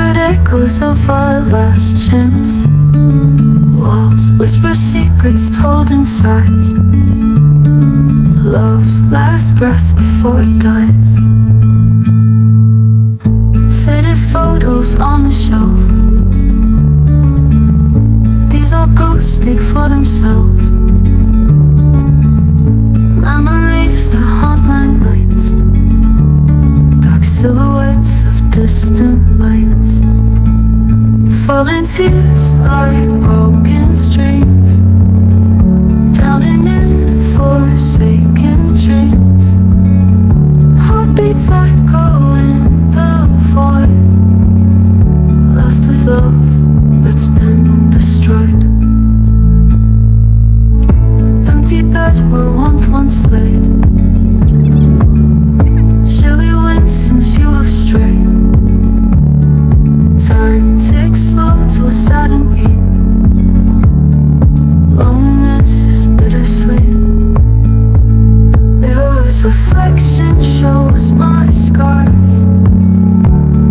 Shattered echoes of our last chance. Walls whisper secrets told in sighs. Love's last breath before it dies. Faded photos on the shelf. These all ghosts speak for themselves. Memories that haunt my nights. Dark silhouettes of distant lights. Falling tears like broken streams. Drowning in forsaken dreams. Heartbeats echo in the void. Left with love that's been destroyed. Empty bed where warmth once laid. Chilly wind since you have strayed. Time ticks slow to a sudden beat. Loneliness is bittersweet. Mirror's reflection shows my scars.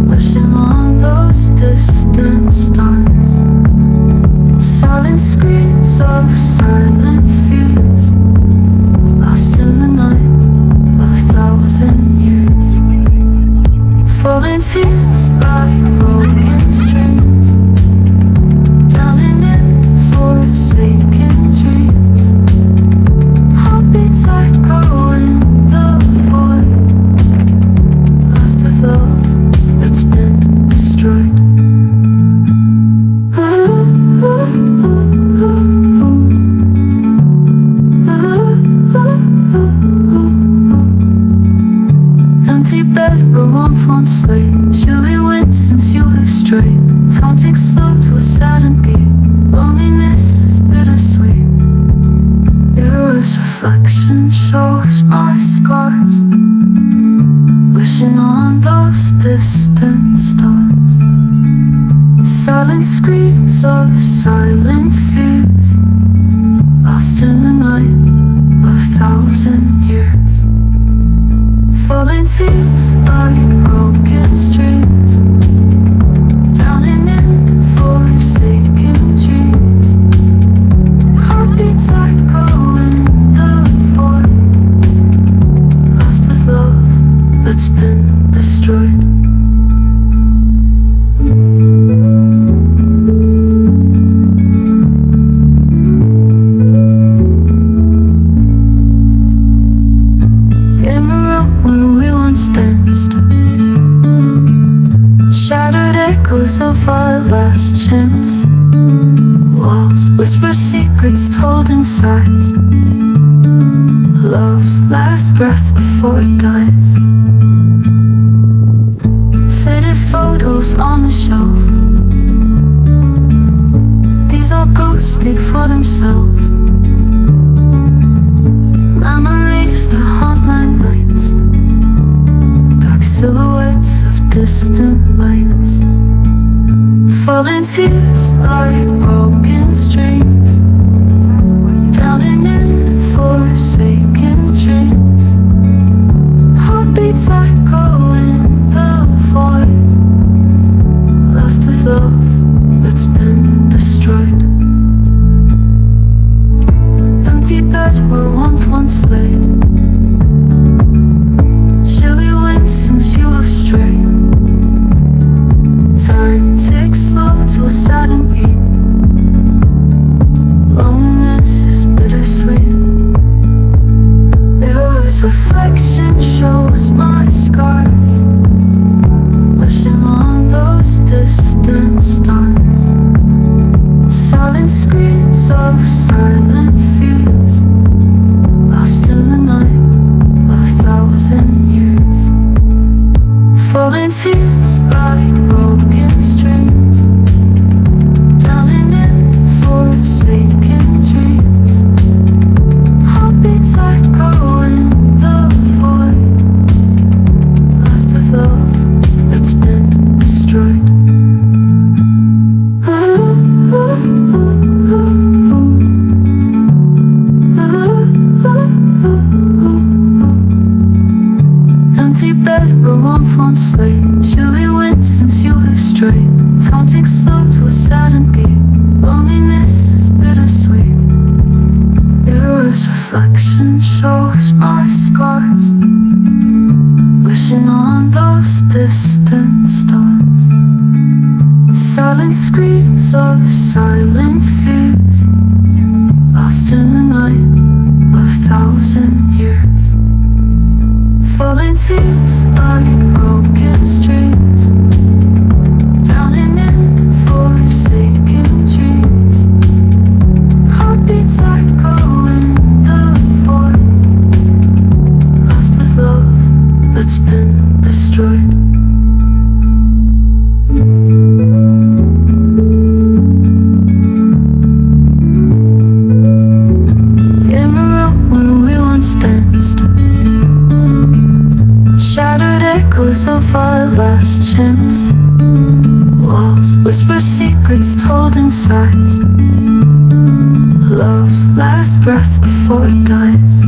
Wishing on those distant stars. Silent screams of silent fears. Lost in the night of 1,000 years. Falling tears like broken streams. Drowning in forsaken dreams. Heartbeats echo in the void. Left with love that's been destroyed. Empty bed where warmth once lay. Chilly wind since you have strayed. Time ticks slow to a silent beat. Loneliness is bittersweet. Mirror's reflection shows my scars. Wishing on those distant stars. Silent screams of silent fears. Lost in the night of 1,000 years. Falling tears like broken streams. Drowning in forsaken dreams. Heartbeats echo in the void. Left with love that's been destroyed. In the room where we once danced. Shattered echoes of our last chance. Walls whisper secrets told in sighs. Love's last breath before it dies. Faded photos on the shelf. These all ghosts speak for themselves. Memories that haunt my nights. Dark silhouettes of distant lights. Falling tears like broken streams. Drowning in forsaken dreams. Heartbeats echo in the void. Left with love that's been destroyed. Empty bed where warmth once laid. Chilly wind since you have strayed. Time ticks slow to a sudden beat. Taunting slow to a saddened beat. Loneliness is bittersweet. Mirrors reflection shows my scars, wishing on those distant stars. Silent screams of silent fears, lost in the night of 1,000 years. Falling tears like broken streams, drowning in forsaken dreams. Heartbeats echo in the void, left with love that's been destroyed. In the room where we once danced, shattered echoes of our last chance. Walls whisper secrets told in sighs, love's last breath before it dies.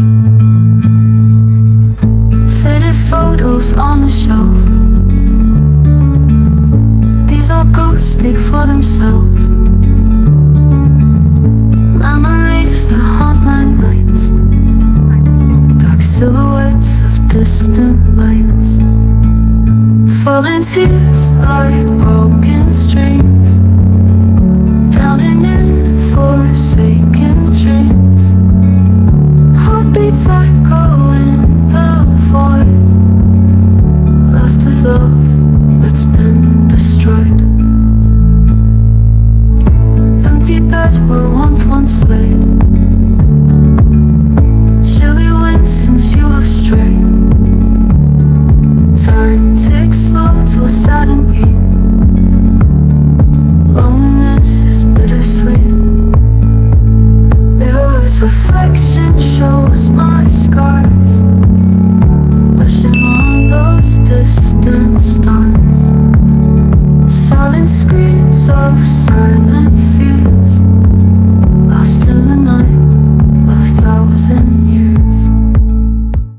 Faded photos on the shelf, these all ghosts speak for themselves. Memories that haunt my nights, dark silhouettes of distant lights. Falling tears like broken streams, drowning in forsaken dreams. Heartbeats echo in the void, left with love that's been destroyed. Empty bed where warmth once laid, chilly winds since you have strayed. Time ticks slow to a saddened beat. Loneliness is bittersweet. Mirrors reflection shows my scars, wishing on those distant stars. Silent screams of silence